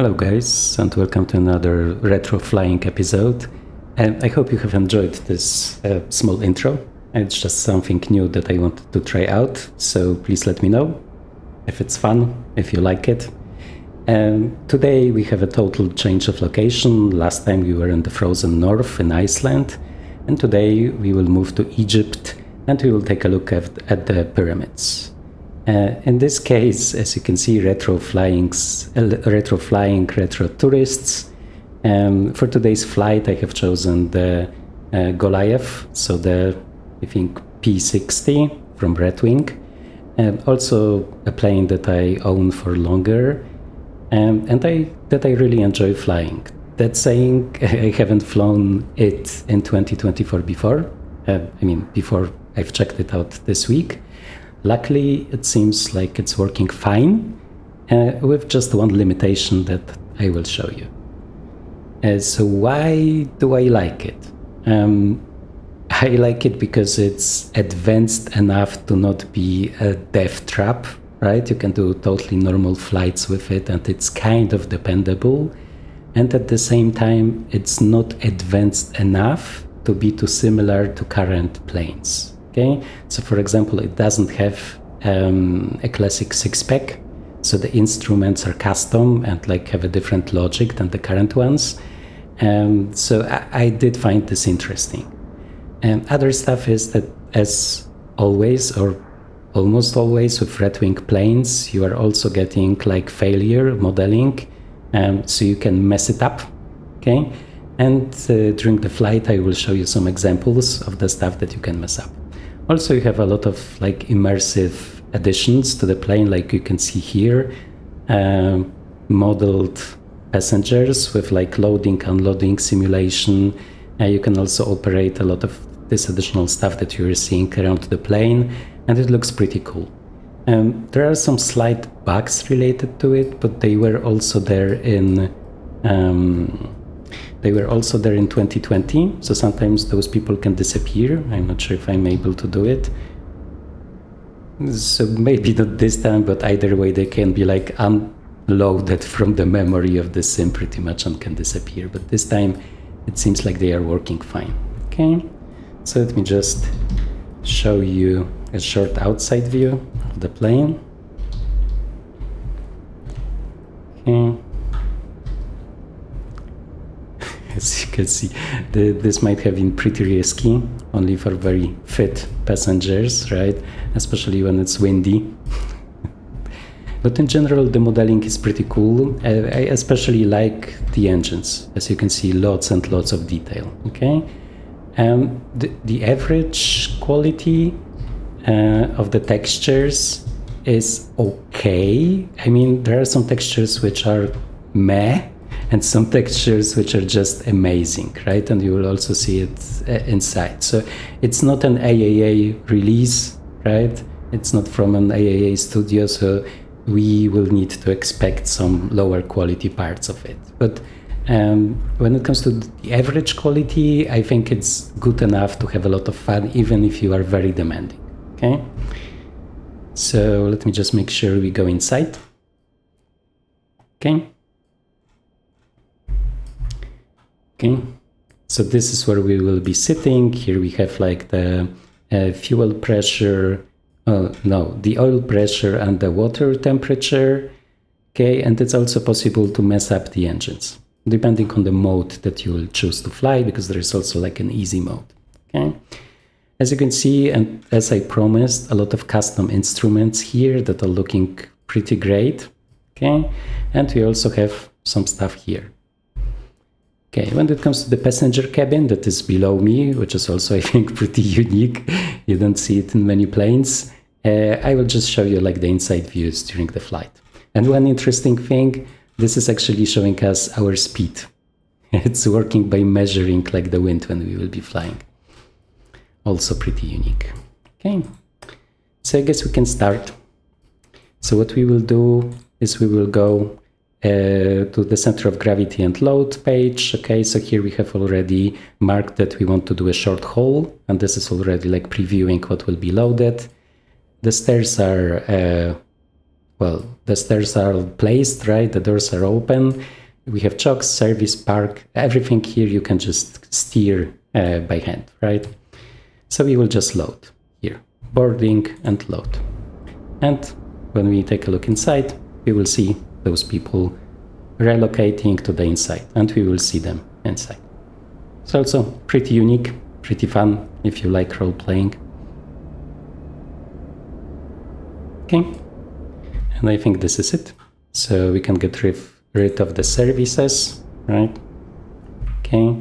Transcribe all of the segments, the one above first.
Hello guys, and welcome to another retro flying episode. And I hope you have enjoyed this small intro. It's just something new that I wanted to try out, so please let me know if it's fun, if you like it. Today we have a total change of location. Last time we were in the frozen north in Iceland, and today we will move to Egypt and we will take a look at the pyramids. In this case, as you can see, retro tourists. For today's flight, I have chosen the Goliath, so I think P60 from Red Wing, also a plane that I own for longer, and that I really enjoy flying. That saying, I haven't flown it in 2024 before. Before I've checked it out this week. Luckily, it seems like it's working fine, with just one limitation that I will show you. So why do I like it? I like it because it's advanced enough to not be a death trap, right? You can do totally normal flights with it, and it's kind of dependable. And at the same time, it's not advanced enough to be too similar to current planes. Okay, so for example, it doesn't have a classic six-pack, so the instruments are custom and have a different logic than the current ones. So I did find this interesting. And other stuff is that, as always or almost always with Red Wing planes, you are also getting failure modeling, so you can mess it up. Okay, and during the flight, I will show you some examples of the stuff that you can mess up. Also, you have a lot of immersive additions to the plane, like you can see here, modeled passengers with loading, unloading simulation. You can also operate a lot of this additional stuff that you're seeing around the plane, and it looks pretty cool. There are some slight bugs related to it, but they were also there in 2020, so sometimes those people can disappear. I'm not sure if I'm able to do it. So maybe not this time, but either way they can be unloaded from the memory of the sim pretty much and can disappear. But this time it seems like they are working fine. Okay, so let me just show you a short outside view of the plane. Okay. As you can see, this might have been pretty risky, only for very fit passengers, right? Especially when it's windy. But in general, the modeling is pretty cool. I especially like the engines. As you can see, lots and lots of detail, okay? The average quality of the textures is okay. There are some textures which are meh, and some textures which are just amazing, right? And you will also see it inside. So it's not an AAA release, right? It's not from an AAA studio, so we will need to expect some lower quality parts of it. But when it comes to the average quality, I think it's good enough to have a lot of fun, even if you are very demanding, okay? So let me just make sure we go inside. Okay. Okay, so this is where we will be sitting. Here we have the fuel pressure, the oil pressure and the water temperature. Okay, and it's also possible to mess up the engines, depending on the mode that you will choose to fly, because there is also an easy mode. Okay, as you can see, and as I promised, a lot of custom instruments here that are looking pretty great. Okay, and we also have some stuff here. Okay, when it comes to the passenger cabin that is below me, which is also, I think, pretty unique, you don't see it in many planes, I will just show you the inside views during the flight. And one interesting thing, this is actually showing us our speed. It's working by measuring the wind when we will be flying. Also pretty unique. Okay, so I guess we can start. So what we will do is we will go to the center of gravity and load page. Okay, so here we have already marked that we want to do a short haul, and this is already previewing what will be loaded. The stairs are well, the stairs are placed, right? The doors are open. We have chocks, service, park, everything here you can just steer by hand, right? So we will just load here, boarding and load. And when we take a look inside, we will see those people relocating to the inside, and we will see them inside. It's also pretty unique, pretty fun if you like role-playing. Okay, and I think this is it. So we can get rid of the services, right? Okay,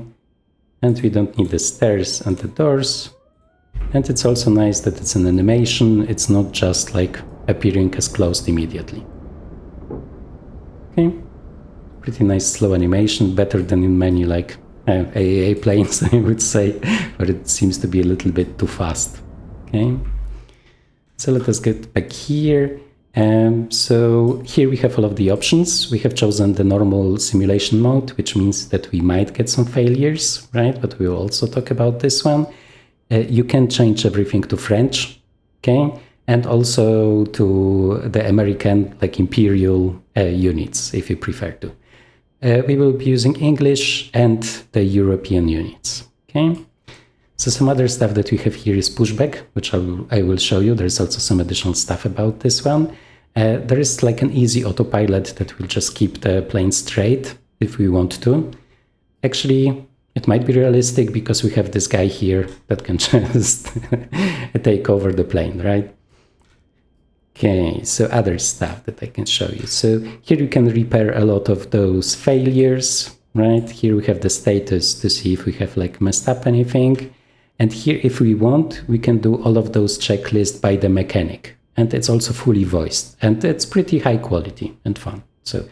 and we don't need the stairs and the doors. And it's also nice that it's an animation. It's not just like appearing as closed immediately. Okay, pretty nice slow animation, better than in many like AAA planes, I would say, but it seems to be a little bit too fast. Okay, so let us get back here. So here we have all of the options. We have chosen the normal simulation mode, which means that we might get some failures, right? But we will also talk about this one. You can change everything to French, okay? And also to the American, like imperial units, if you prefer to. We will be using English and the European units, okay? So some other stuff that we have here is pushback, which I will show you. There's also some additional stuff about this one. There is like an easy autopilot that will just keep the plane straight if we want to. Actually, it might be realistic because we have this guy here that can just take over the plane, right? Okay, so other stuff that I can show you. So here you can repair a lot of those failures, right? Here we have the status to see if we have like messed up anything. And here, if we want, we can do all of those checklists by the mechanic. And it's also fully voiced. And it's pretty high quality and fun. So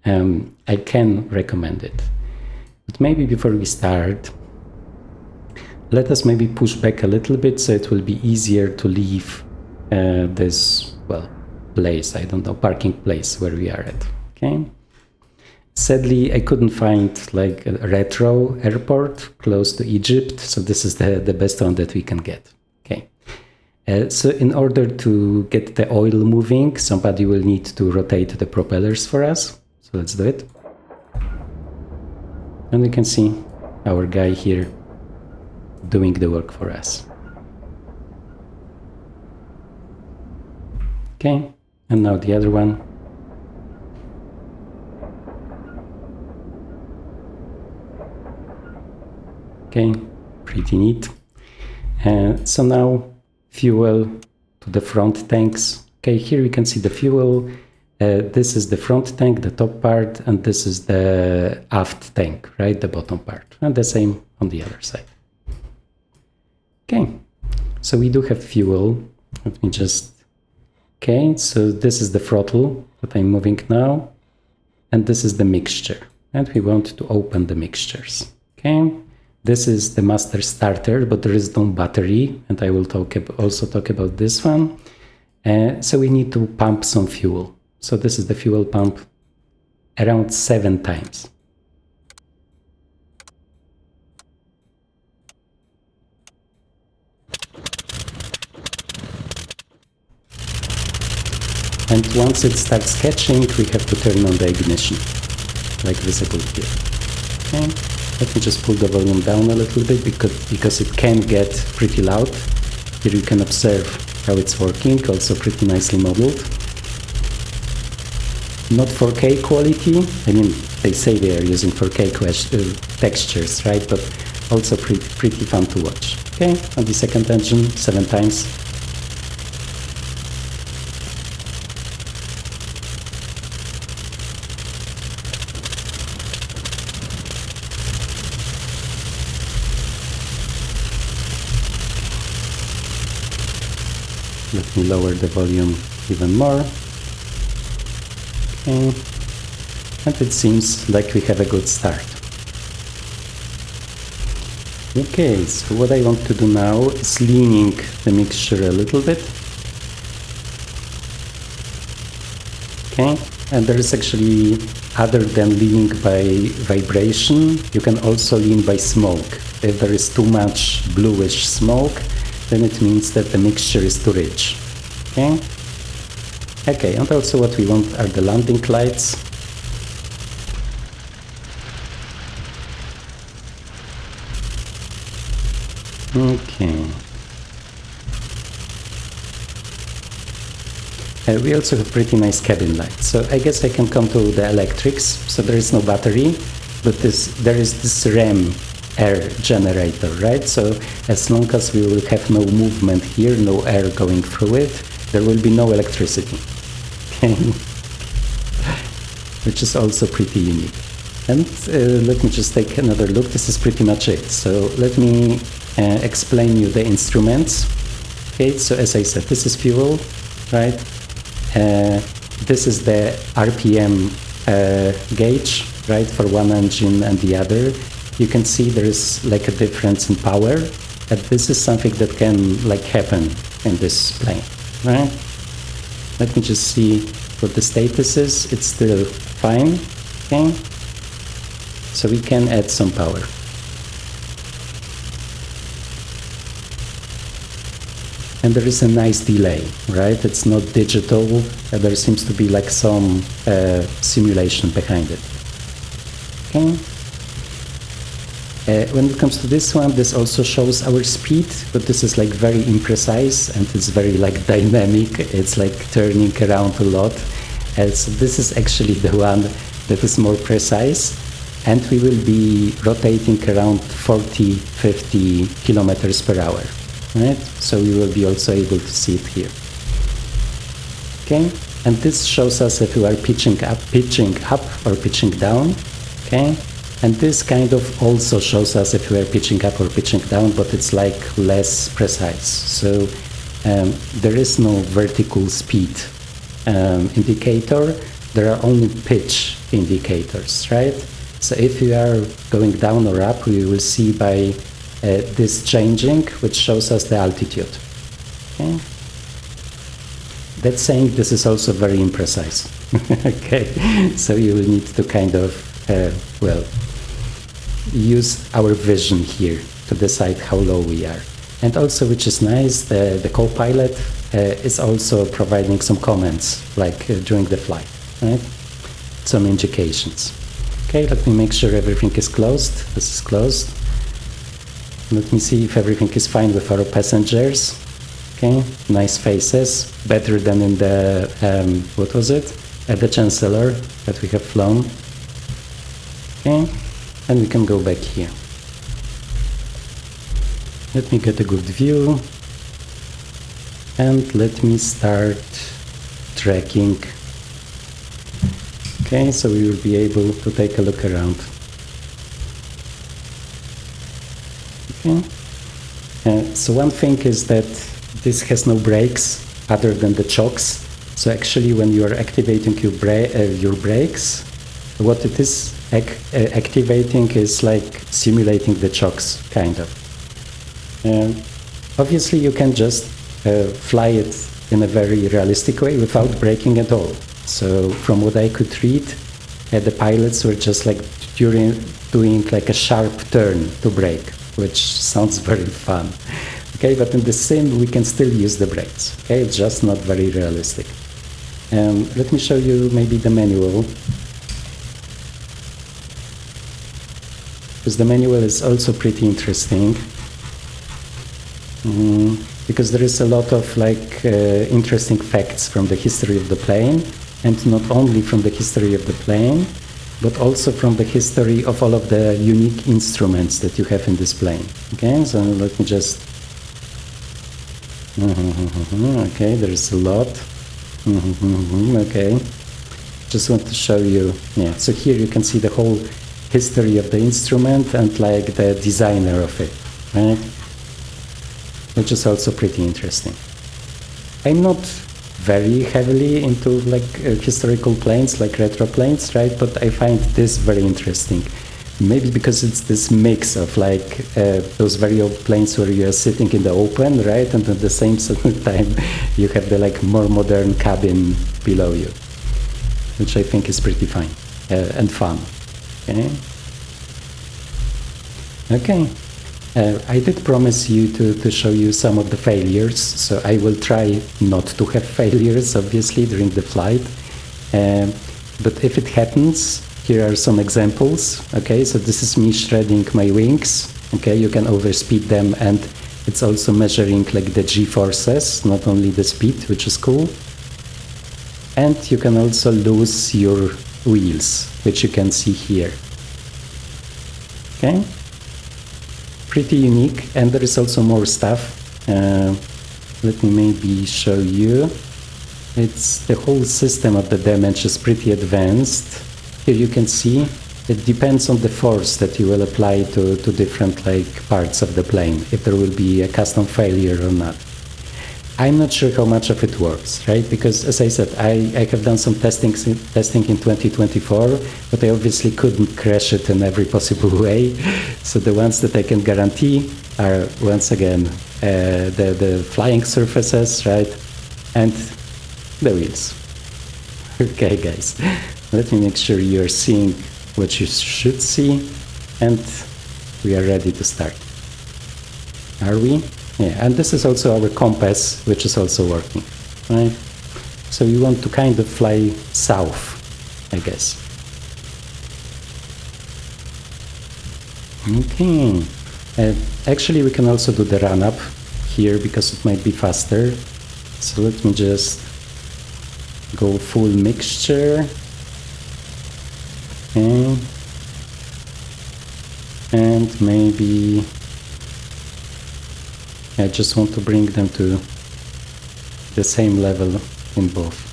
I can recommend it. But maybe before we start, let us maybe push back a little bit so it will be easier to leave this, well, place, I don't know, parking place where we are at, okay? Sadly, I couldn't find like a retro airport close to Egypt, so this is the best one that we can get, okay? So in order to get the oil moving, somebody will need to rotate the propellers for us, so let's do it. And we can see our guy here doing the work for us. Okay, and now the other one. Okay, pretty neat. So now fuel to the front tanks. Okay, here we can see the fuel. This is the front tank, the top part, and this is the aft tank, right, the bottom part, and the same on the other side. Okay, so we do have fuel. Let me just... Okay, so this is the throttle that I'm moving now, and this is the mixture, and we want to open the mixtures. Okay, this is the master starter, but there is no battery, and I will also talk about this one. So we need to pump some fuel. So this is the fuel pump around 7 times. And once it starts catching, we have to turn on the ignition, like visible here. Okay. Let me just pull the volume down a little bit because it can get pretty loud. Here you can observe how it's working, also pretty nicely modeled. Not 4K quality, I mean, they say they are using 4K textures, right? But also pretty fun to watch. Okay, on the second engine, 7 times. Let me lower the volume even more. Okay. And it seems like we have a good start. Okay, so what I want to do now is leaning the mixture a little bit. Okay, and there is actually, other than leaning by vibration, you can also lean by smoke. If there is too much bluish smoke, then it means that the mixture is too rich. Okay? Okay, and also what we want are the landing lights. Okay. We also have pretty nice cabin lights. So I guess I can come to the electrics. So there is no battery, but there is this RAM air generator, right? So as long as we will have no movement here, no air going through it, there will be no electricity. Okay. Which is also pretty unique. And let me just take another look. This is pretty much it. So let me explain you the instruments. Okay, so as I said, this is fuel, right? This is the RPM gauge, right, for one engine and the other. You can see there is like a difference in power, and this is something that can like happen in this plane, right? Let me just see what the status is. It's still fine, okay? So we can add some power. And there is a nice delay, right? It's not digital. There seems to be like some simulation behind it. Okay. When it comes to this one, this also shows our speed, but this is like very imprecise and it's very like dynamic. It's like turning around a lot. So this is actually the one that is more precise. And we will be rotating around 40, 50 kilometers per hour. Right? So we will be also able to see it here. Okay, and this shows us if we are pitching up or pitching down. Okay, and this kind of also shows us if we are pitching up or pitching down, but it's like less precise. So there is no vertical speed indicator. There are only pitch indicators, right? So if we are going down or up, we will see by this changing, which shows us the altitude. Okay. That's saying this is also very imprecise. Okay, so you will need to kind of, well, use our vision here to decide how low we are. And also, which is nice, the co-pilot is also providing some comments, like during the flight, right? Some indications. Okay, let me make sure everything is closed. This is closed. Let me see if everything is fine with our passengers. Okay, nice faces, better than in the, what was it? At the Chancellor that we have flown. Okay, and we can go back here. Let me get a good view. And let me start tracking. Okay, so we will be able to take a look around. Okay. So one thing is that this has no brakes other than the chocks. So actually when you are activating your brakes, what it is activating is like simulating the chocks, kind of. Obviously you can just fly it in a very realistic way without braking at all. So from what I could read, the pilots were just like doing like a sharp turn to brake, which sounds very fun. Okay, but in the sim we can still use the brakes. Okay, it's just not very realistic. Let me show you maybe the manual, because the manual is also pretty interesting. Because there is a lot of like interesting facts from the history of the plane, and not only from the history of the plane, but also from the history of all of the unique instruments that you have in this plane. Okay, so let me just... Okay, there's a lot. Okay, just want to show you. Yeah, so here you can see the whole history of the instrument and like the designer of it, right? Which is also pretty interesting. I'm not very heavily into like historical planes, like retro planes, right? But I find this very interesting. Maybe because it's this mix of like those very old planes where you are sitting in the open, right? And at the same time you have the like more modern cabin below you, which I think is pretty fine and fun. Okay. Okay. I did promise you to show you some of the failures, so I will try not to have failures, obviously, during the flight. But if it happens, here are some examples. Okay, so this is me shredding my wings. Okay, you can overspeed them, and it's also measuring like the g-forces, not only the speed, which is cool. And you can also lose your wheels, which you can see here. Okay, pretty unique, and there is also more stuff. Let me maybe show you. It's the whole system of the damage is pretty advanced. Here you can see it depends on the force that you will apply to different like parts of the plane, if there will be a custom failure or not. I'm not sure how much of it works, right? Because as I said, I have done some testing in 2024, but I obviously couldn't crash it in every possible way. So the ones that I can guarantee are, once again, the flying surfaces, right? And the wheels. Okay, guys, let me make sure you're seeing what you should see, and we are ready to start. Are we? Yeah, and this is also our compass, which is also working, right? So we want to kind of fly south, I guess. Okay. Actually, we can also do the run-up here because it might be faster. So let me just go full mixture. Okay. And maybe I just want to bring them to the same level in both.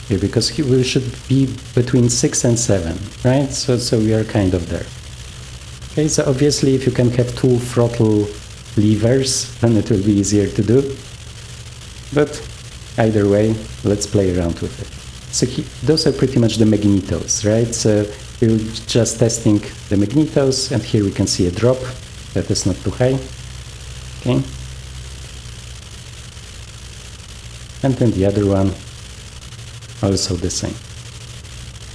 Okay, because we should be between 6 and 7, right? So we are kind of there. Okay, so obviously if you can have 2 throttle levers, then it will be easier to do. But either way, let's play around with it. So those are pretty much the magnetos, right? So we're just testing the magnetos, and here we can see a drop that is not too high. Okay. And then the other one, also the same.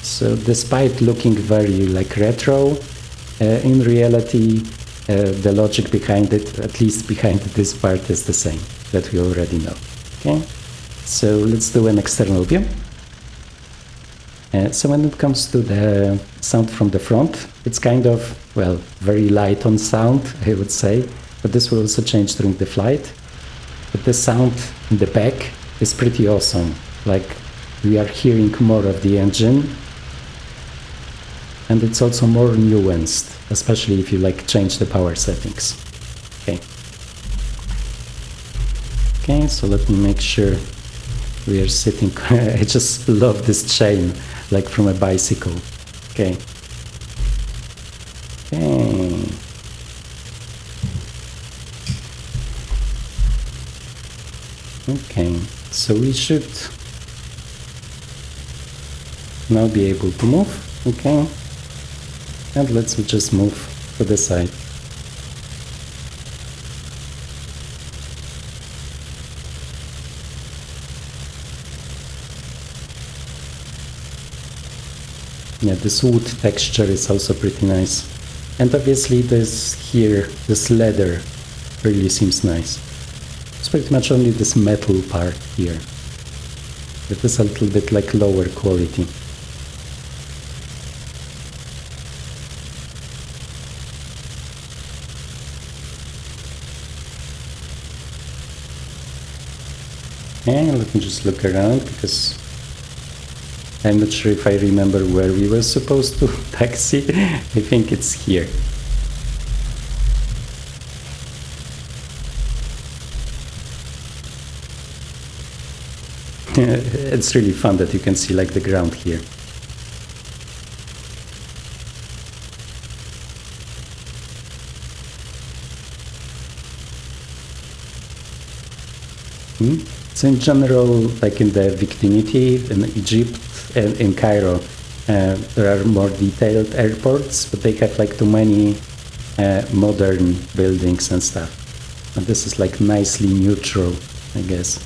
So despite looking very like retro, in reality, the logic behind it, at least behind this part, is the same that we already know. Okay. So let's do an external view. So when it comes to the sound from the front, it's kind of, well, very light on sound, I would say, but this will also change during the flight. But the sound in the back is pretty awesome. Like, we are hearing more of the engine, and it's also more nuanced, especially if you like change the power settings. Okay. Okay, so let me make sure we are sitting. I just love this chain, like from a bicycle. Okay. Okay. Okay, so we should now be able to move. Okay. And let's just move to the side. Yeah, this wood texture is also pretty nice. And obviously this leather really seems nice. It's pretty much only this metal part here that is a little bit like lower quality. And let me just look around, because I'm not sure if I remember where we were supposed to taxi. I think it's here. It's really fun that you can see like the ground here. So in general, like in the Victinity in Egypt and in Cairo, there are more detailed airports, but they have like too many modern buildings and stuff. And this is like nicely neutral, I guess.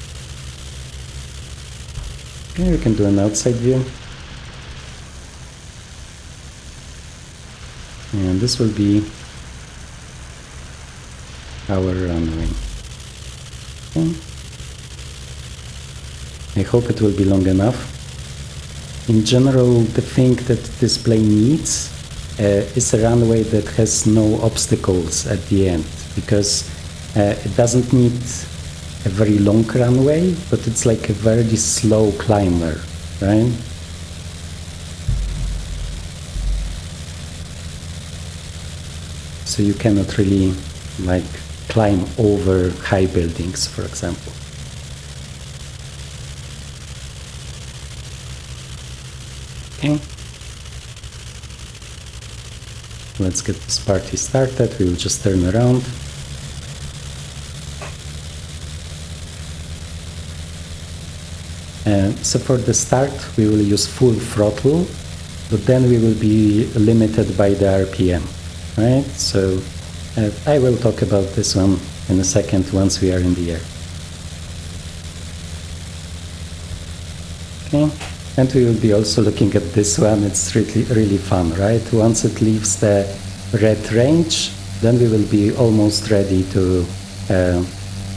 Okay, we can do an outside view. And this will be our runway. Okay. I hope it will be long enough. In general, the thing that this plane needs is a runway that has no obstacles at the end, because it doesn't need a very long runway, but it's like a very slow climber, right? So you cannot really like climb over high buildings, for example. Okay. Let's get this party started. We will just turn around. So for the start, we will use full throttle, but then we will be limited by the RPM, right? So I will talk about this one in a second once we are in the air. Okay, and we will be also looking at this one. It's really fun, right? Once it leaves the red range, then we will be almost ready to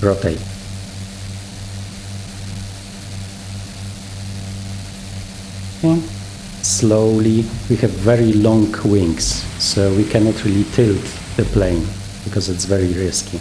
rotate. Okay. Slowly, we have very long wings, so we cannot really tilt the plane because it's very risky.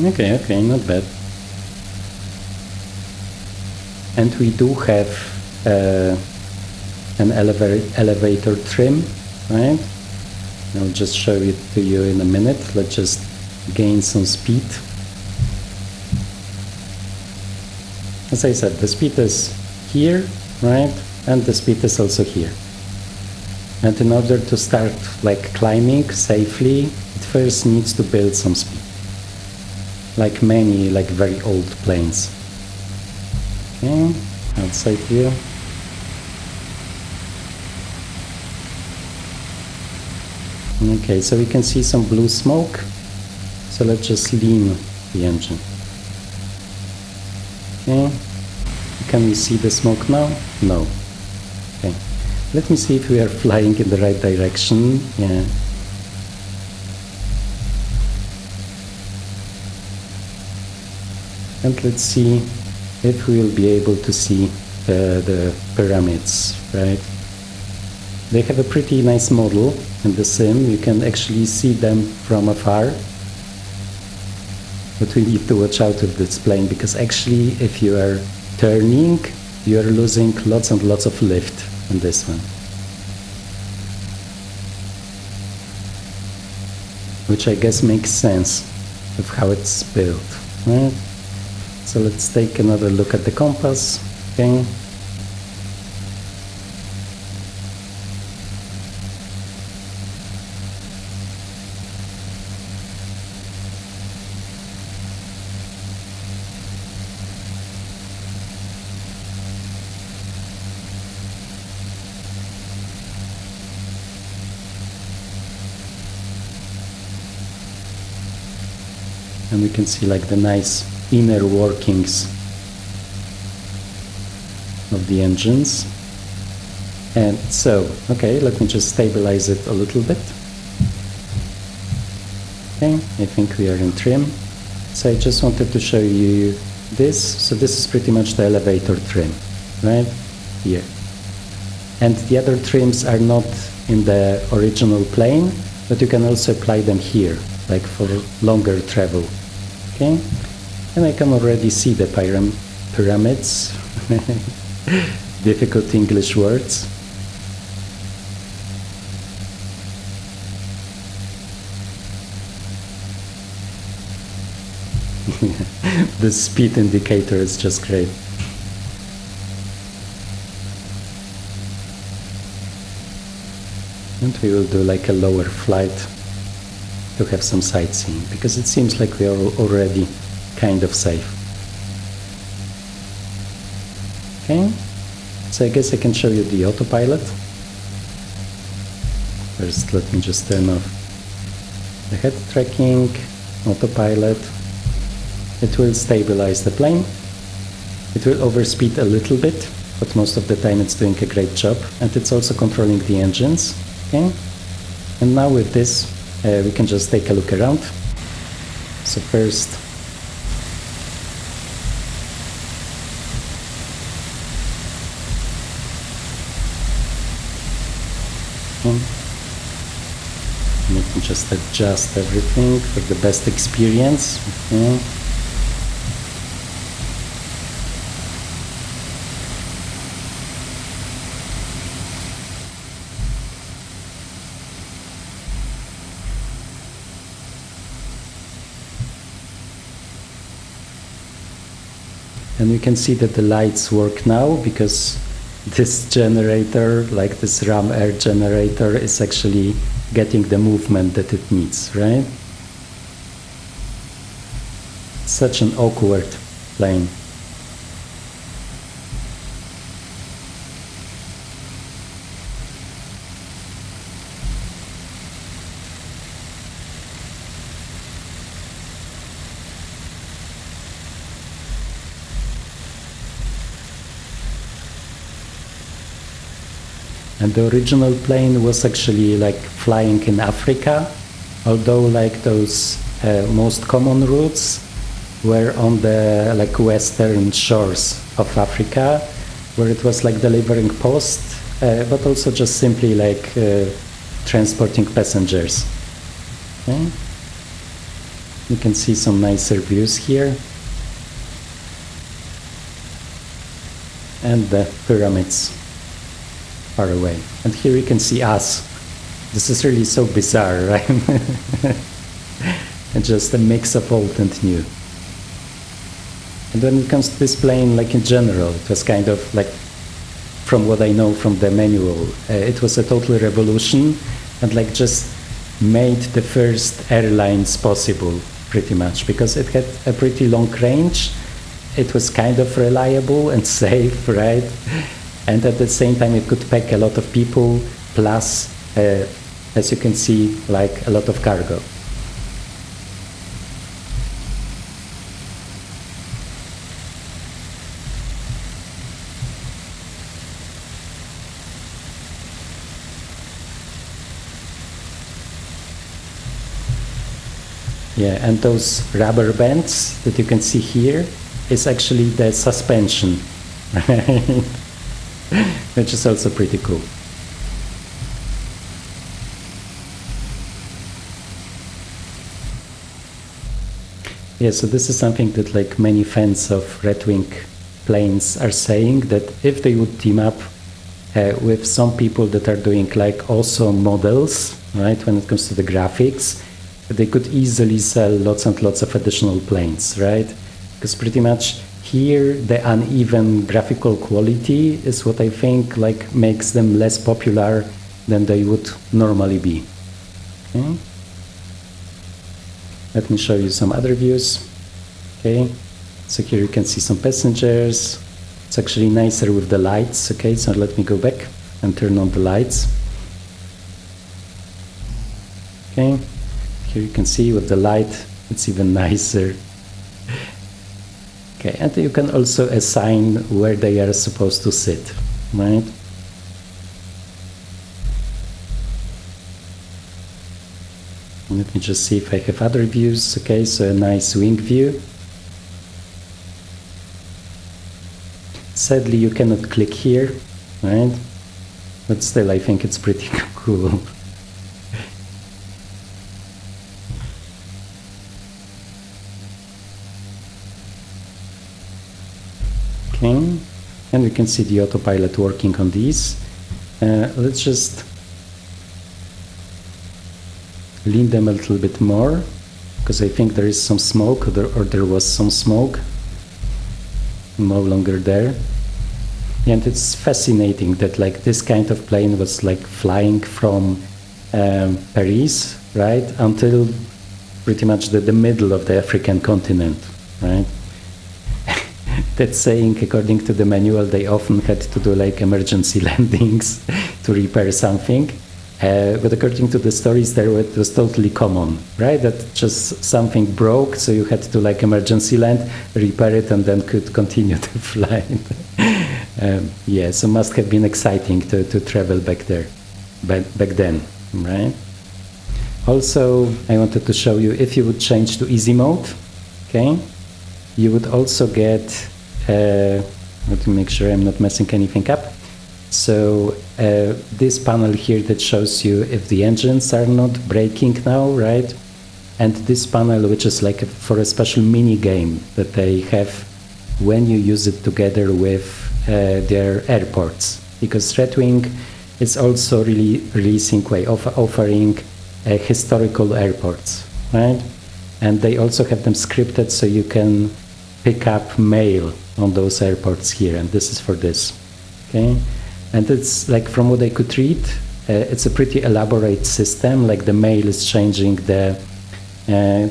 Okay. Okay, not bad. And we do have an elevator trim, right? I'll just show it to you in a minute. Let's just gain some speed. As I said, the speed is here, right? And the speed is also here. And in order to start like climbing safely, it first needs to build some speed. Like many like very old planes. Okay, outside view. Okay, so we can see some blue smoke. So let's just lean the engine. Okay, can we see the smoke now? No. Okay, let me see if we are flying in the right direction. Yeah. And let's see if we will be able to see the pyramids, right? They have a pretty nice model in the sim. You can actually see them from afar. But we need to watch out with this plane, because actually if you are turning, you are losing lots and lots of lift in this one. Which I guess makes sense of how it's built, right? So let's take another look at the compass. Okay. And we can see like the nice inner workings of the engines. And so, okay, let me just stabilize it a little bit. Okay, I think we are in trim. So I just wanted to show you this. So this is pretty much the elevator trim, right here. And the other trims are not in the original plane, but you can also apply them here, like for longer travel. Okay. And I can already see the pyramids. Difficult English words. The speed indicator is just great. And we will do like a lower flight to have some sightseeing, because it seems like we are already kind of safe. Okay, So I guess I can show you the autopilot. First, let me just turn off the head tracking, autopilot. It will stabilize the plane. It will overspeed a little bit, but most of the time it's doing a great job. And it's also controlling the engines. Okay? And now with this, we can just take a look around. So first, you can just adjust everything for the best experience. Okay. And you can see that the lights work now because this generator, like this ram air generator, is actually getting the movement that it needs, right? Such an awkward plane. And the original plane was actually like flying in Africa, although like those most common routes were on the like western shores of Africa, where it was like delivering post, but also just simply like transporting passengers. Okay. You can see some nicer views here. And the pyramids far away. And here you can see us. This is really so bizarre, right? And just a mix of old and new. And when it comes to this plane, like in general, it was kind of like, from what I know from the manual, it was a total revolution and like just made the first airlines possible, pretty much, because it had a pretty long range. It was kind of reliable and safe, right? And at the same time, it could pack a lot of people, plus, as you can see, like a lot of cargo. Yeah, and those rubber bands that you can see here is actually the suspension, right? Which is also pretty cool. Yeah, so this is something that like many fans of Red Wing planes are saying, that if they would team up with some people that are doing like awesome models, right, when it comes to the graphics, they could easily sell lots and lots of additional planes, right? Because pretty much here the uneven graphical quality is what I think like makes them less popular than they would normally be. Okay. Let me show you some other views. Okay, so here you can see some passengers. It's actually nicer with the lights. Okay, so let me go back and turn on the lights. Okay, here you can see with the light, it's even nicer. Okay, and you can also assign where they are supposed to sit, right? Let me just see if I have other views. Okay, so a nice wing view. Sadly, you cannot click here, right? But still, I think it's pretty cool. Okay, and we can see the autopilot working on these. Let's just lean them a little bit more, because I think there is some smoke, or there was some smoke. No longer there. And it's fascinating that like this kind of plane was like flying from Paris, right, until pretty much the middle of the African continent, right? That's saying, according to the manual, they often had to do like emergency landings to repair something. But according to the stories, there it was totally common, right? That just something broke, so you had to like emergency land, repair it, and then could continue to fly. Yeah, so must have been exciting to travel back there, back then, right? Also, I wanted to show you, if you would change to easy mode, okay, you would also get, let me make sure I'm not messing anything up. So this panel here that shows you if the engines are not braking now, right? And this panel, which is like for a special mini game that they have when you use it together with their airports. Because Redwing is also really releasing way of offering historical airports, right? And they also have them scripted so you can pick up mail on those airports here, and this is for this, okay? And it's like, from what I could read, it's a pretty elaborate system, like the mail is changing the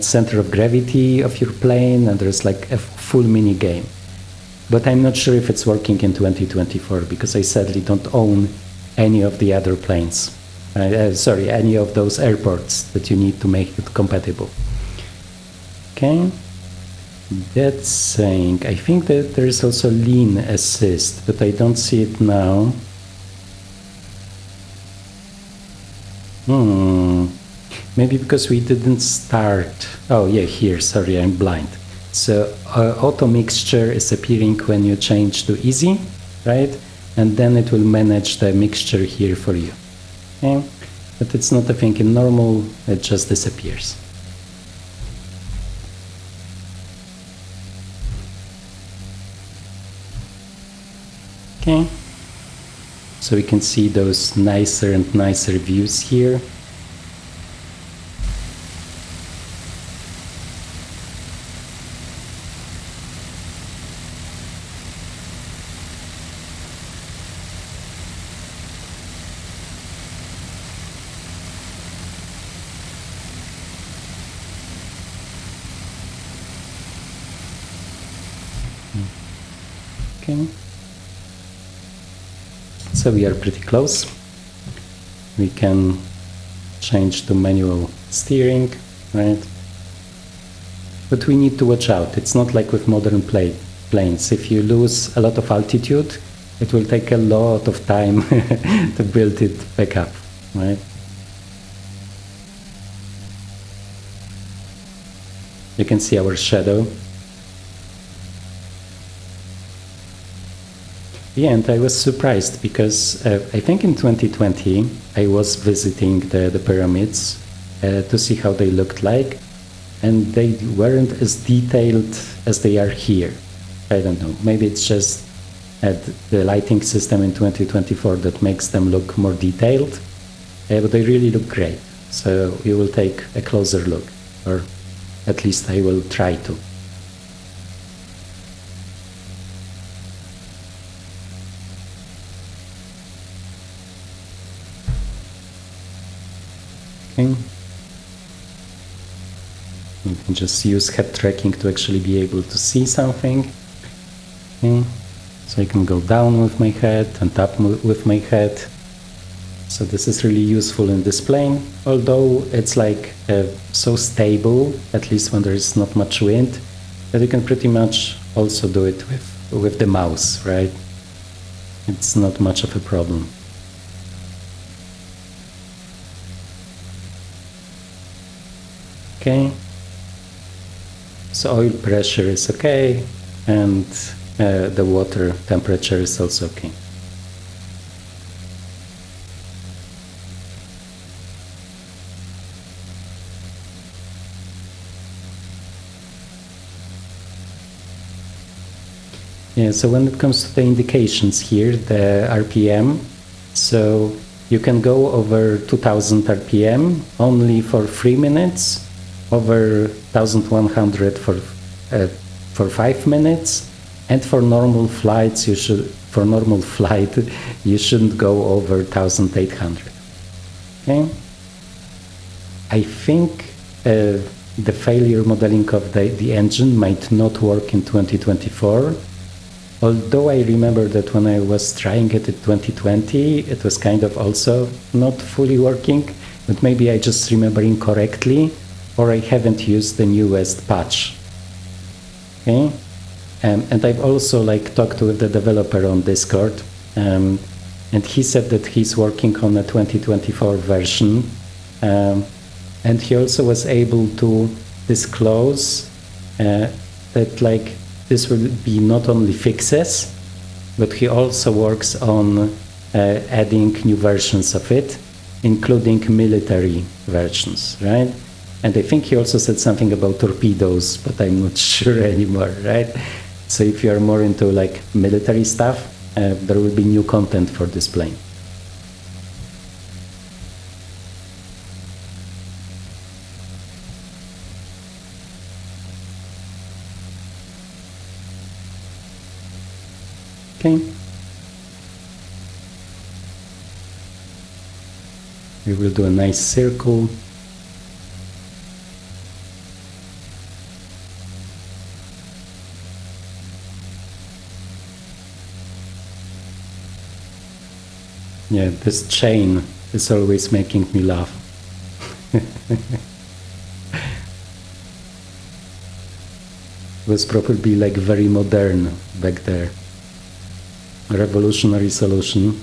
center of gravity of your plane, and there's like a full mini game. But I'm not sure if it's working in 2024, because I sadly don't own any of the other planes. Sorry, any of those airports that you need to make it compatible. Okay, that's saying, I think that there is also lean assist, but I don't see it now. Maybe because we didn't start. Oh yeah, here, sorry, I'm blind. So auto mixture is appearing when you change to easy, right? And then it will manage the mixture here for you. Okay? But it's not a thing in normal, it just disappears. Okay, so we can see those nicer and nicer views here. Okay. So we are pretty close. We can change to manual steering, right? But we need to watch out. It's not like with modern planes. If you lose a lot of altitude, it will take a lot of time to build it back up, right? You can see our shadow. Yeah, and I was surprised because I think in 2020 I was visiting the pyramids to see how they looked like, and they weren't as detailed as they are here. I don't know, maybe it's just the lighting system in 2024 that makes them look more detailed, but they really look great. So you will take a closer look, or at least I will try to. Okay. You can just use head tracking to actually be able to see something. Okay. So I can go down with my head and up with my head. So this is really useful in this plane, although it's like so stable, at least when there is not much wind, that you can pretty much also do it with the mouse, right? It's not much of a problem. Okay, so oil pressure is okay, and the water temperature is also okay. Yeah, so when it comes to the indications here, the RPM, so you can go over 2000 RPM only for 3 minutes, over 1100 for 5 minutes, and for normal flights you shouldn't go over 1800. Okay, I think the failure modeling of the engine might not work in 2024, Although I remember that when I was trying it in 2020, it was kind of also not fully working, but maybe I just remember incorrectly, or I haven't used the newest patch. Okay, and I've also like talked with the developer on Discord, and he said that he's working on a 2024 version, and he also was able to disclose that like this will be not only fixes, but he also works on adding new versions of it, including military versions, right? And I think he also said something about torpedoes, but I'm not sure anymore, right? So if you are more into like military stuff, there will be new content for this plane. Okay. We will do a nice circle. Yeah, this chain is always making me laugh. It was probably like very modern back there. Revolutionary solution.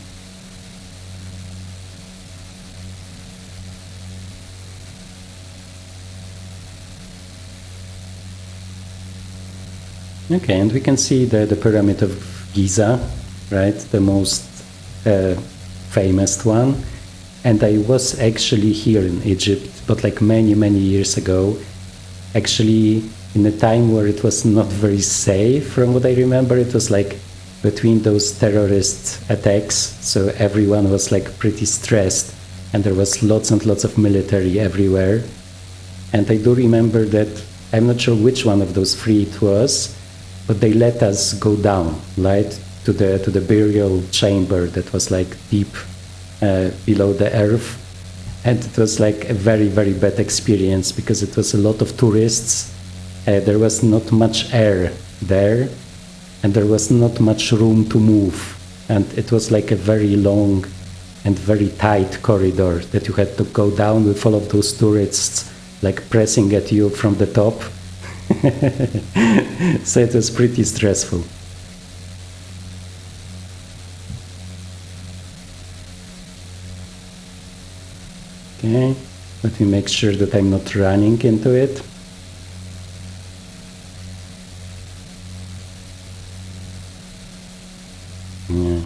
Okay, and we can see the Pyramid of Giza, right? The most famous one. And I was actually here in Egypt, but like many years ago, actually in a time where it was not very safe. From what I remember, it was like between those terrorist attacks, so everyone was like pretty stressed, and there was lots and lots of military everywhere. And I do remember that, I'm not sure which one of those three it was, but they let us go down, right, to the burial chamber that was like deep below the earth. And it was like a very bad experience because it was a lot of tourists. There was not much air there, and there was not much room to move. And it was like a very long and very tight corridor that you had to go down with all of those tourists like pressing at you from the top. So it was pretty stressful. Okay, let me make sure that I'm not running into it. Yeah,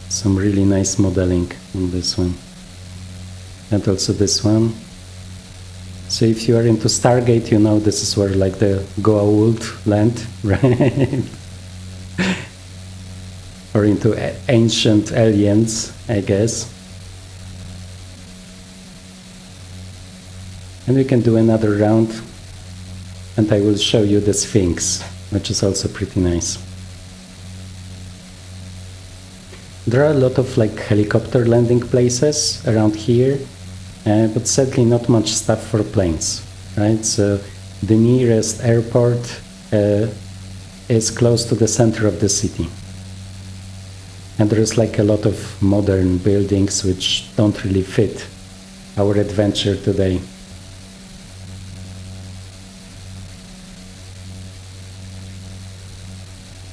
some really nice modeling on this one. And also this one. So if you are into Stargate, you know this is where like the Goa'uld land, right? Or into ancient aliens, I guess. And we can do another round, and I will show you the Sphinx, which is also pretty nice. There are a lot of like helicopter landing places around here, but sadly not much stuff for planes, right? So the nearest airport is close to the center of the city. And there's like a lot of modern buildings which don't really fit our adventure today.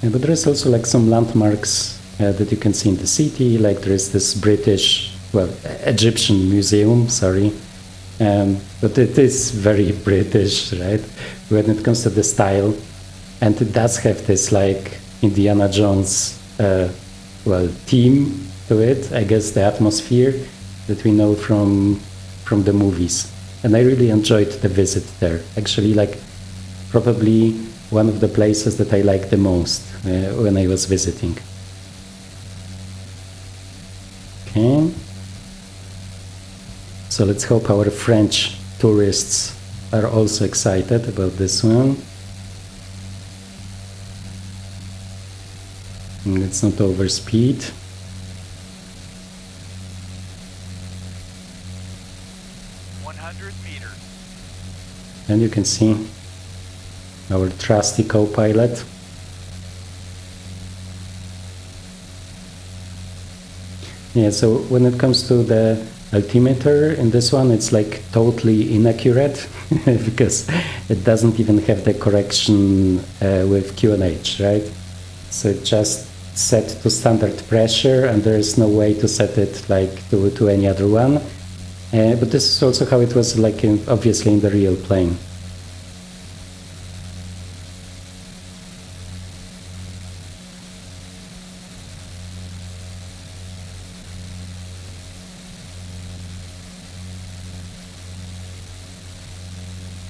But there is also like some landmarks that you can see in the city, like there is this British, well, Egyptian museum, sorry, but it is very British, right, when it comes to the style, and it does have this like Indiana Jones, well, theme to it, I guess the atmosphere that we know from the movies, and I really enjoyed the visit there, actually, like probably one of the places that I liked the most when I was visiting. Okay. So let's hope our French tourists are also excited about this one. And let's not overspeed. And you can see our trusty co-pilot. Yeah, so when it comes to the altimeter in this one, it's like totally inaccurate because it doesn't even have the correction with QNH, right? So it just set to standard pressure, and there is no way to set it like to any other one. But this is also how it was like obviously in the real plane.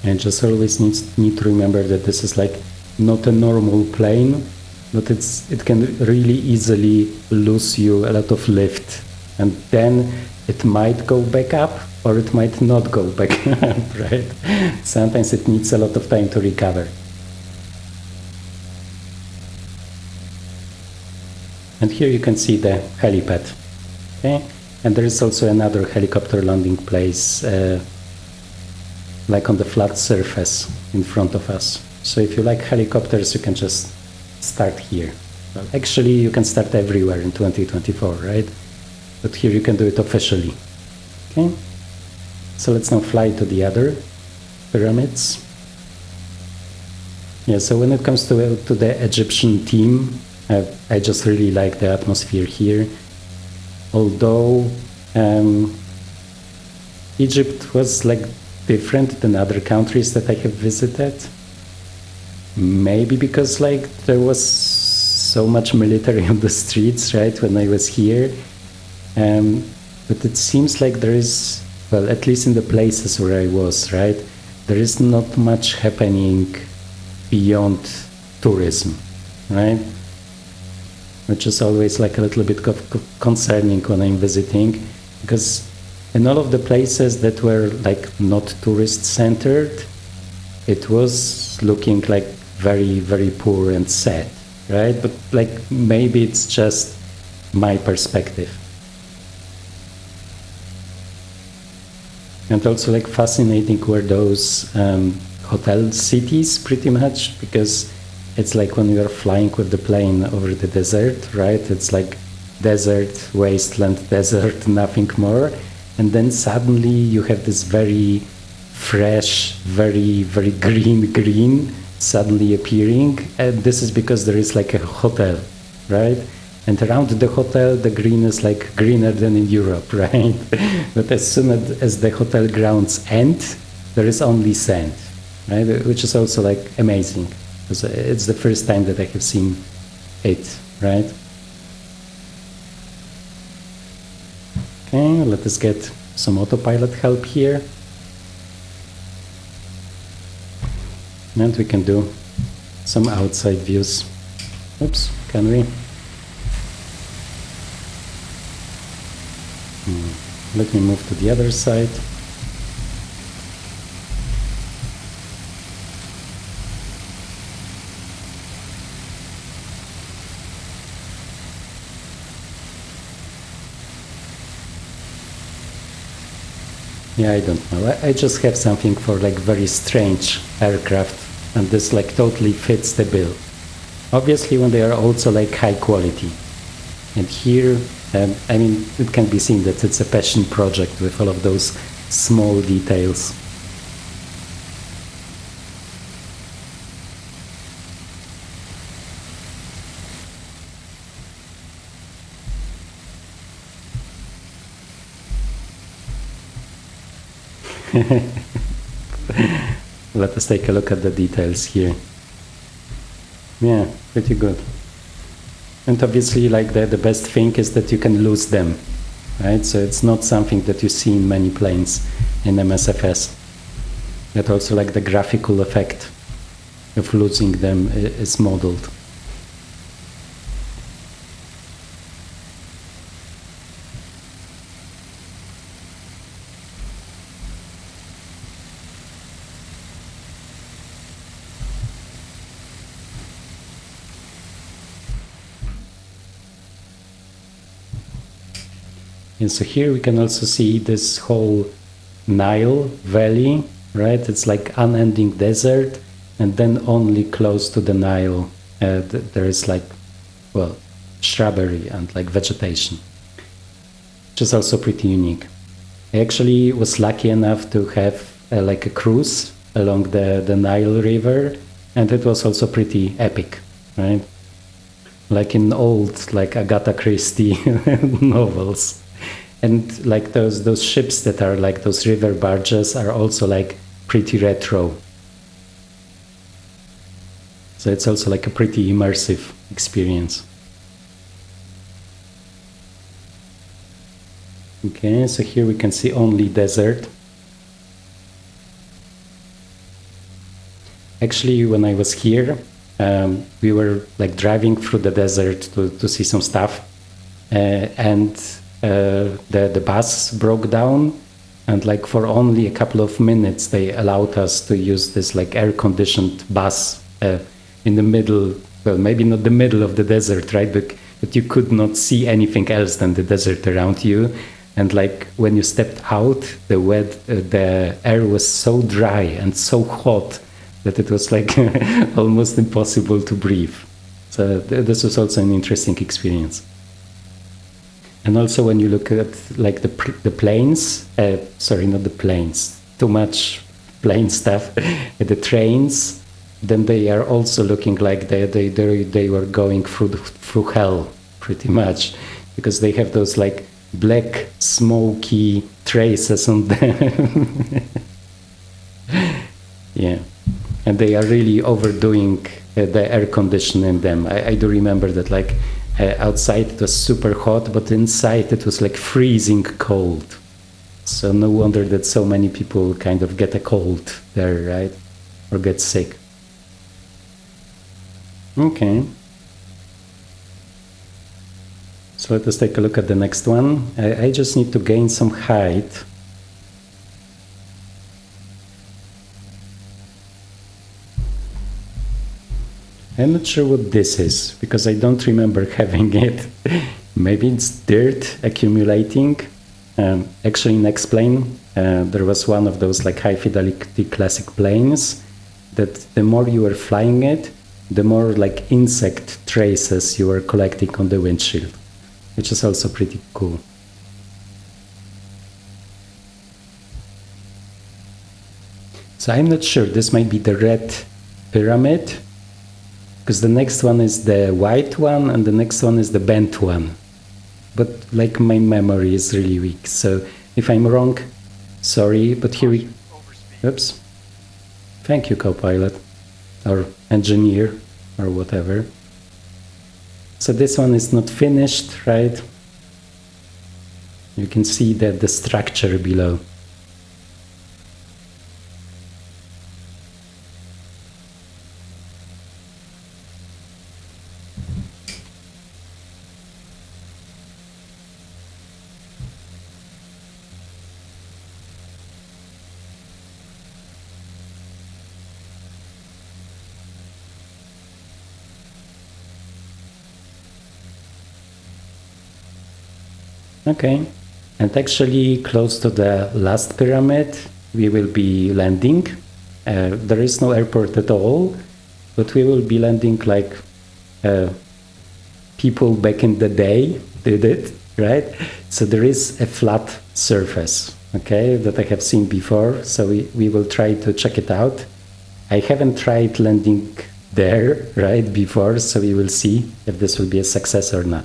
And just always need to remember that this is like not a normal plane, but it can really easily lose you a lot of lift, and then it might go back up or it might not go back up, right? Sometimes it needs a lot of time to recover. And here you can see the helipad, okay? And there is also another helicopter landing place like on the flat surface in front of us. So if you like helicopters, you can just start here. Well, actually, you can start everywhere in 2024, right? But here you can do it officially. Okay? So let's now fly to the other pyramids. Yeah, so when it comes to the Egyptian theme, I just really like the atmosphere here. Although Egypt was like different than other countries that I have visited. Maybe because like there was so much military on the streets, right, when I was here. But it seems like there is, well, at least in the places where I was, right, there is not much happening beyond tourism, right? Which is always like a little bit concerning when I'm visiting, because in all of the places that were like not tourist centered, it was looking like very, very poor and sad, right? But like maybe it's just my perspective. And also like fascinating were those hotel cities pretty much, because it's like when you are flying with the plane over the desert, right? It's like desert, wasteland, desert, nothing more. And then suddenly you have this very fresh, very, very green suddenly appearing. And this is because there is like a hotel, right? And around the hotel, the green is like greener than in Europe, right? But as soon as the hotel grounds end, there is only sand, right? Which is also like amazing. Because it's the first time that I have seen it, right? Okay, let us get some autopilot help here. And we can do some outside views. Oops, can we? Let me move to the other side. Yeah, I don't know. I just have something for like very strange aircraft, and this like totally fits the bill. Obviously, when they are also like high quality. And here, I mean, it can be seen that it's a passion project with all of those small details. Let us take a look at the details here. Yeah, pretty good. And obviously, like the best thing is that you can lose them, right? So it's not something that you see in many planes in MSFS. But also like the graphical effect of losing them is modeled. And so here we can also see this whole Nile Valley, right? It's like unending desert, and then only close to the Nile there is like, well, shrubbery and like vegetation. which is also pretty unique. I actually was lucky enough to have like a cruise along the Nile River, and it was also pretty epic, right? Like in old, like Agatha Christie novels. And like those ships that are like those river barges are also like pretty retro. So it's also like a pretty immersive experience. Okay, so here we can see only desert. Actually, when I was here, we were like driving through the desert to see some stuff, and the bus broke down, and like for only a couple of minutes they allowed us to use this like air-conditioned bus in the middle, well, maybe not the middle of the desert, right? But you could not see anything else than the desert around you. And like when you stepped out, the air was so dry and so hot that it was like almost impossible to breathe. So this was also an interesting experience. And also when you look at like the planes, sorry, not the planes, too much plane stuff, the trains, then they are also looking like they were going through hell pretty much, because they have those like black smoky traces on them. Yeah, and they are really overdoing the air conditioning in them. I do remember that like outside it was super hot, but inside it was like freezing cold. So no wonder that so many people kind of get a cold there, right? Or get sick. Okay. So let us take a look at the next one. I just need to gain some height. I'm not sure what this is, because I don't remember having it. Maybe it's dirt accumulating. Actually, in X-Plane, there was one of those like high-fidelity classic planes that the more you were flying it, the more like insect traces you were collecting on the windshield, which is also pretty cool. So I'm not sure, this might be the red pyramid, because the next one is the white one and the next one is the bent one. But like my memory is really weak, so if I'm wrong, sorry, but here we... Oops. Thank you, co-pilot, or engineer, or whatever. So this one is not finished, right? You can see the structure below. Okay, and actually close to the last pyramid we will be landing. There is no airport at all, but we will be landing like people back in the day did it, right? So there is a flat surface, okay, that I have seen before, so we will try to check it out. I haven't tried landing there, right, before, so we will see if this will be a success or not.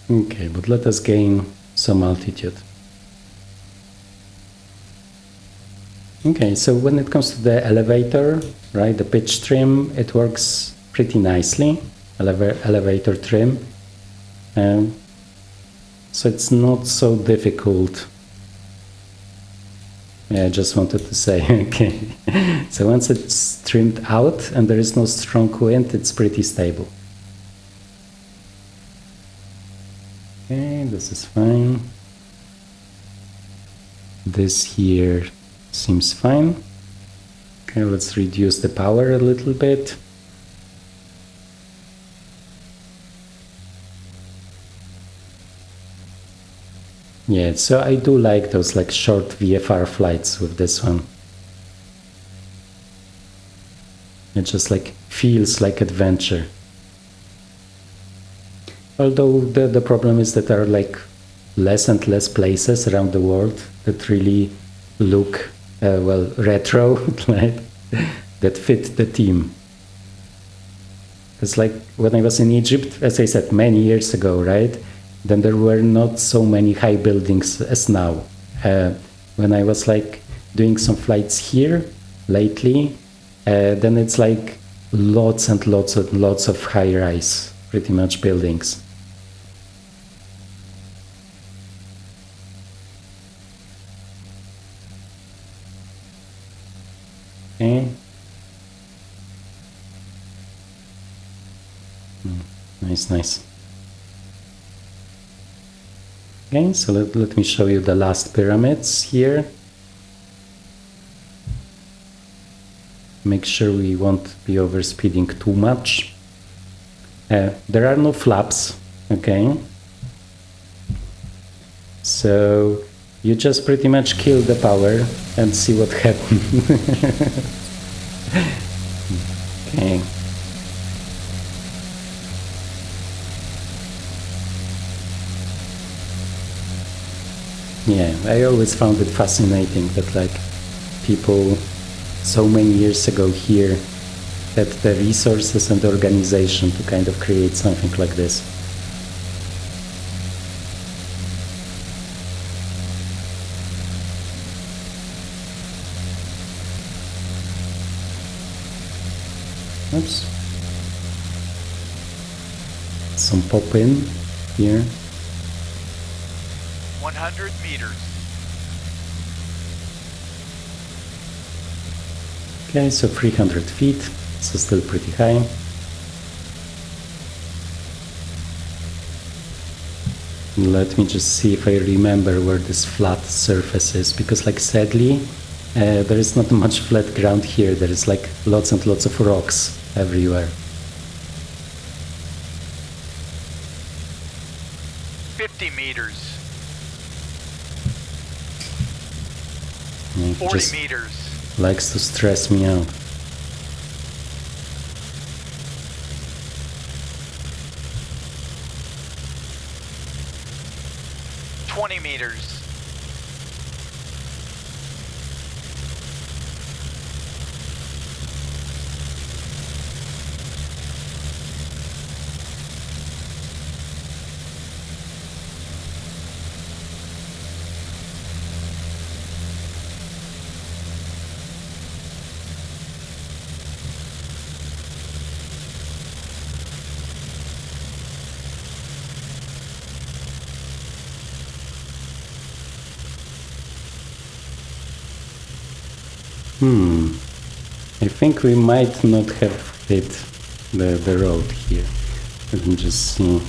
Okay, but let us gain some altitude. Okay, so when it comes to the elevator, right, the pitch trim, it works pretty nicely, elevator trim. So it's not so difficult. Yeah, I just wanted to say, okay. So once it's trimmed out and there is no strong wind, it's pretty stable. Okay, this is fine. This here seems fine. Okay, let's reduce the power a little bit. Yeah, so I do like those like short VFR flights with this one. It just like feels like adventure. Although the problem is that there are like less and less places around the world that really look well retro, right? That fit the theme. It's like when I was in Egypt, as I said, many years ago, right? Then there were not so many high buildings as now. When I was like doing some flights here lately, then it's like lots and lots and lots of high-rise, pretty much buildings. Okay. Nice, nice. Okay, so let me show you the last pyramids here. Make sure we won't be overspeeding too much. There are no flaps, okay? So you just pretty much kill the power and see what happens. Okay. Yeah, I always found it fascinating that like people so many years ago here had the resources and the organization to kind of create something like this. Oops. Some pop in here. 100 meters. Okay, so 300 feet, so still pretty high. Let me just see if I remember where this flat surface is, because like sadly, there is not much flat ground here. There is like lots and lots of rocks everywhere. 50 meters. 40 Just meters. likes to stress me out. Meters. I think we might not have hit the road here. Let me just see.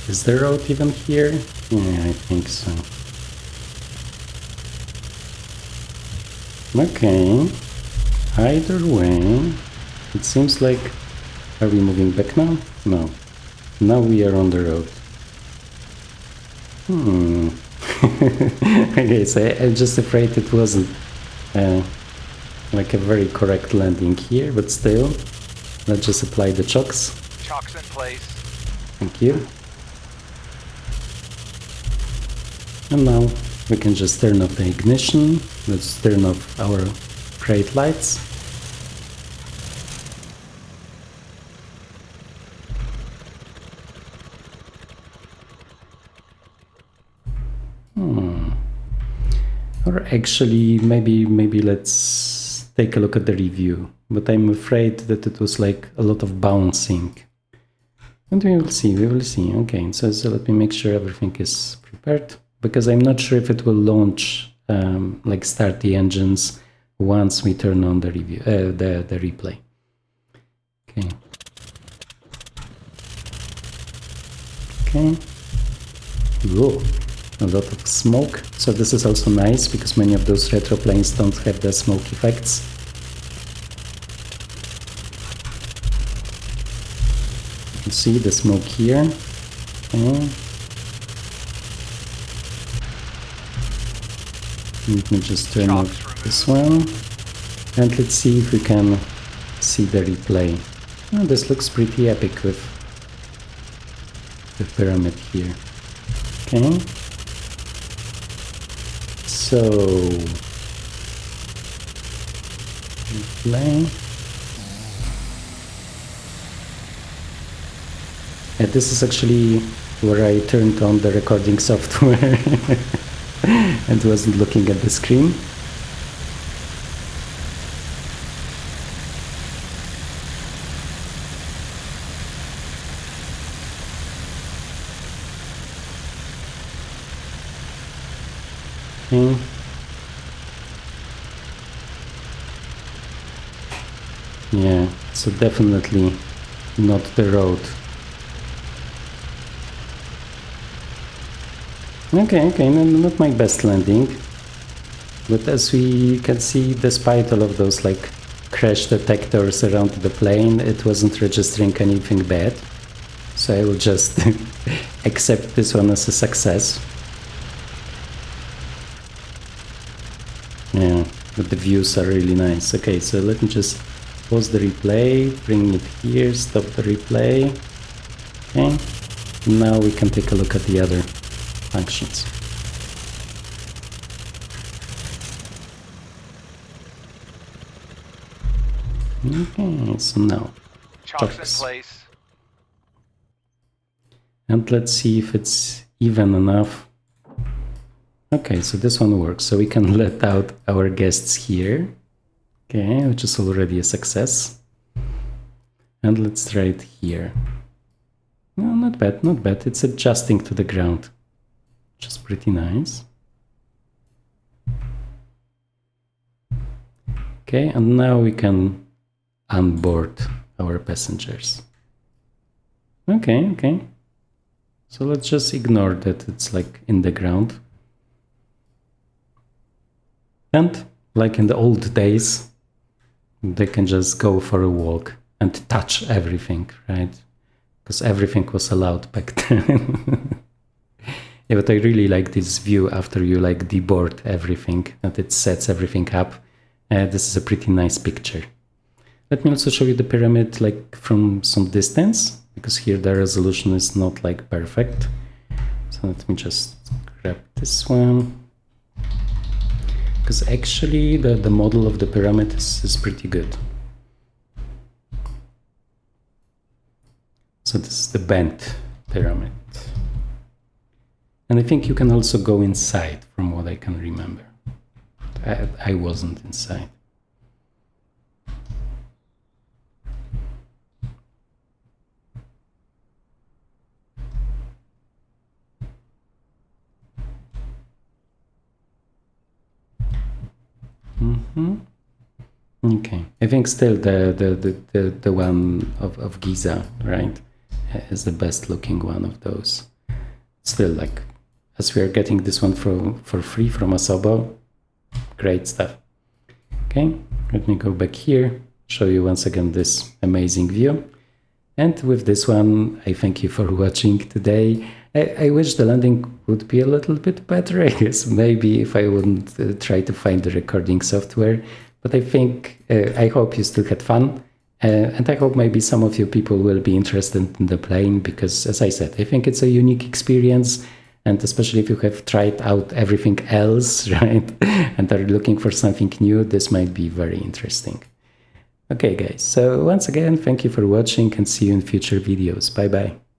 Is the road even here? Yeah, I think so. Okay. Either way, it seems like... Are we moving back now? No. Now we are on the road. Okay, so I'm just afraid it wasn't like a very correct landing here, but still, let's just apply the chocks. Chocks in place. Thank you. And now we can just turn off the ignition. Let's turn off our brake lights. Or actually, maybe let's take a look at the review. But I'm afraid that it was like a lot of bouncing. And we will see. Okay, so let me make sure everything is prepared. Because I'm not sure if it will launch, like start the engines once we turn on the review, the replay. Okay. Okay. Whoa. A lot of smoke, so this is also nice because many of those retro planes don't have the smoke effects. You can see the smoke here. Okay. Let me just turn off this one. And let's see if we can see the replay. Oh, this looks pretty epic with the pyramid here. Okay. So, replay. And this is actually where I turned on the recording software and wasn't looking at the screen. Okay. Yeah, so definitely not the road. Okay, not my best landing. But as we can see, despite all of those like crash detectors around the plane, it wasn't registering anything bad. So I will just accept this one as a success. Yeah, but the views are really nice. Okay, so let me just pause the replay, bring it here, stop the replay. Okay, now we can take a look at the other functions. Okay, so now Chalks in place. And let's see if it's even enough. Okay, so this one works. So we can let out our guests here. Okay, which is already a success. And let's try it here. No, not bad, not bad. It's adjusting to the ground, which is pretty nice. Okay, and now we can onboard our passengers. Okay. So let's just ignore that it's like in the ground. And like in the old days, they can just go for a walk and touch everything, right? Because everything was allowed back then. Yeah, but I really like this view after you like deboard everything and it sets everything up. This is a pretty nice picture. Let me also show you the pyramid like from some distance, because here the resolution is not like perfect. So let me just grab this one. Because actually the model of the pyramid is pretty good. So this is the bent pyramid. And I think you can also go inside from what I can remember. I wasn't inside. Okay, I think still the one of Giza, right, is the best looking one of those. Still, like, as we are getting this one for free from Asobo, great stuff. Okay, let me go back here, show you once again this amazing view. And with this one, I thank you for watching today. I wish the landing would be a little bit better, I guess, maybe if I wouldn't try to find the recording software. But I think, I hope you still had fun. And I hope maybe some of you people will be interested in the plane, because as I said, I think it's a unique experience. And especially if you have tried out everything else, right, and are looking for something new, this might be very interesting. Okay, guys, so once again, thank you for watching and see you in future videos. Bye-bye.